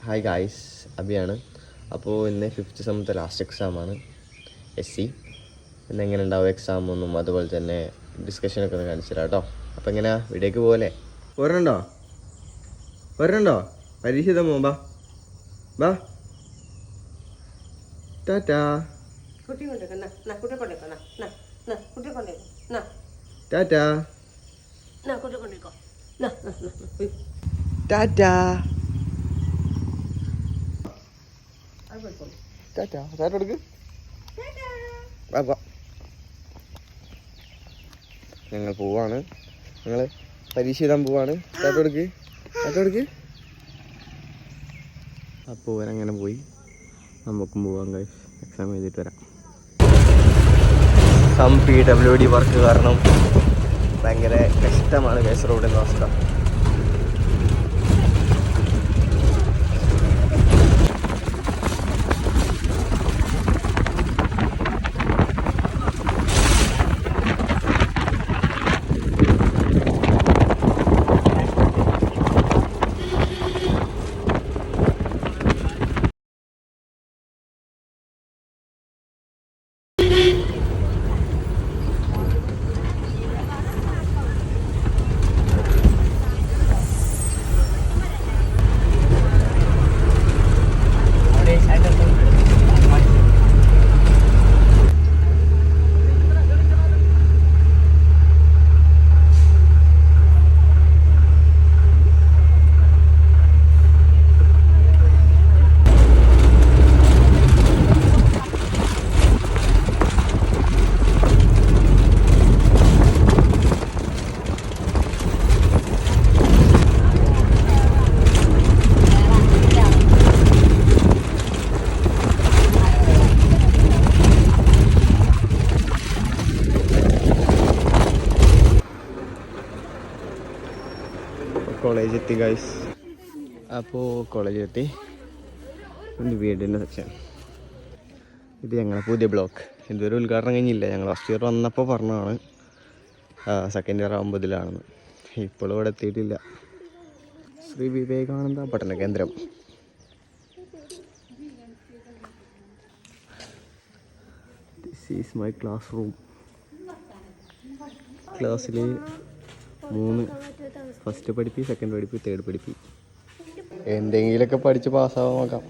Hi guys, അഭിയാണ്. അപ്പോൾ ഇന്ന് 5th സെമ്മത്തെ last എക്സാമാണ് SC. ഇന്ന് എങ്ങനെ ഉണ്ടാവും എക്സാം ഒന്നും അതുപോലെ തന്നെ ഡിസ്കഷനൊക്കെ ഒന്ന് കാണിച്ചു തരാം കേട്ടോ. അപ്പോൾ എങ്ങനെയാ വീഡിയോക്ക് പോലെ വരണുണ്ടോ പരീക്ഷ എഴുതാൻ പോകാം. ബാ ടാറ്റാ ടാറ്റാ ടാറ്റാ കൊടുക്ക്. ഞങ്ങൾ പോവാണ്, ഞങ്ങൾ പരീക്ഷ എഴുതാൻ പോവാണ്. ടാറ്റ കൊടുക്ക്. അപ്പോൾ അങ്ങനെ പോയി, നമുക്കും പോവാം ഗൈസ്. എക്സാം എഴുതിയിട്ട് വരാം. സം PWD വർക്ക് കാരണം ഭയങ്കര കഷ്ടമാണ് ഗൈസ് റോഡിൻ്റെ അവസ്ഥ. കോളേജ് എത്തി ഗൈസ്. അപ്പോൾ കോളേജ് എത്തി. വീടിൻ്റെ സെക്ഷൻ ഇത് ഞങ്ങളെ പുതിയ ബ്ലോക്ക്. ഇതുവരെ ഉദ്ഘാടനം കഴിഞ്ഞില്ല. ഞങ്ങൾ ഫസ്റ്റ് ഇയർ വന്നപ്പോൾ പറഞ്ഞതാണ് സെക്കൻഡ് ഇയർ ആകുമ്പോൾ ഇതിലാണെന്ന്. ഇപ്പോഴും ഇവിടെ എത്തിയിട്ടില്ല. ശ്രീ വിവേകാനന്ദ പഠന കേന്ദ്രം. This is my class room. ക്ലാസ്സിൽ 3 ഫസ്റ്റ് പഠിപ്പി, സെക്കൻഡ് പഠിപ്പി, തേർഡ് പഠിപ്പി. എന്തെങ്കിലുമൊക്കെ പഠിച്ച് പാസ്സാവാൻ നോക്കാം.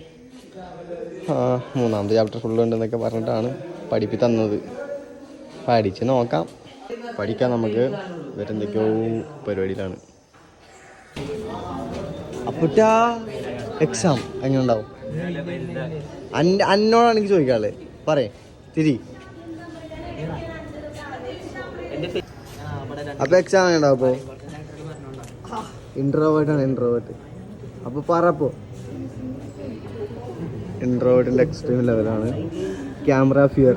മൂന്നാമത്തെ ചാപ്റ്റർ ഫുള്ളുണ്ടെന്നൊക്കെ പറഞ്ഞിട്ടാണ് പഠിപ്പി തന്നത്. പഠിച്ച് നോക്കാം, പഠിക്കാം നമുക്ക്. വേറെന്തൊക്കെയോ പരിപാടിയിലാണ്. അപ്പുട്ടാ എക്സാം എങ്ങനെ ഉണ്ടാവും? അന്നോടാണ് എനിക്ക് ചോദിക്കാനുള്ളത്. പറയേ തിരി. അപ്പോൾ എക്സാം എങ്ങനെ ഉണ്ടാവും? അപ്പോൾ ഇൻട്രോവേർട്ട്. അപ്പോൾ പറപ്പോൾ ഇൻട്രോവേർട്ടിൻ്റെ എക്സ്ട്രീം ലെവലാണ്. Camera fear.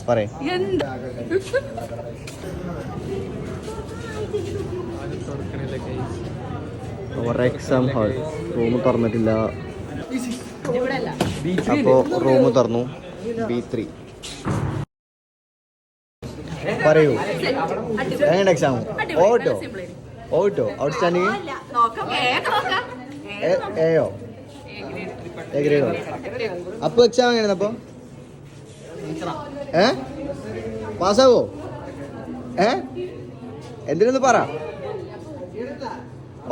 പറയേ. എക്സാം ഹാൾ റൂം തുറന്നിട്ടില്ല. അപ്പോൾ റൂം തുറന്നു. B3. പറയൂ, എങ്ങനെ എക്സാം? ഓട്ടോ ഔട്ട്സ്റ്റാൻഡിങ്. എയോ എ ഗ്രേഡോ? അപ്പോൾ എക്സാം എങ്ങനെയാണ്? അപ്പോൾ പാസ്സാവോ? എന്തിനൊന്ന് പറ.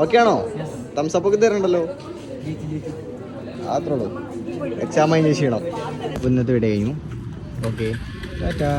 ഓക്കെ ആണോ? തംസപ്പൊക്കെ തരണ്ടല്ലോ. അത്രേ ഉള്ളൂ. എക്സാം അതിന് ചെയ്യണം. ഇന്നത്തെ വീഡിയോ കഴിഞ്ഞു. ഓക്കെ, ടാറ്റാ.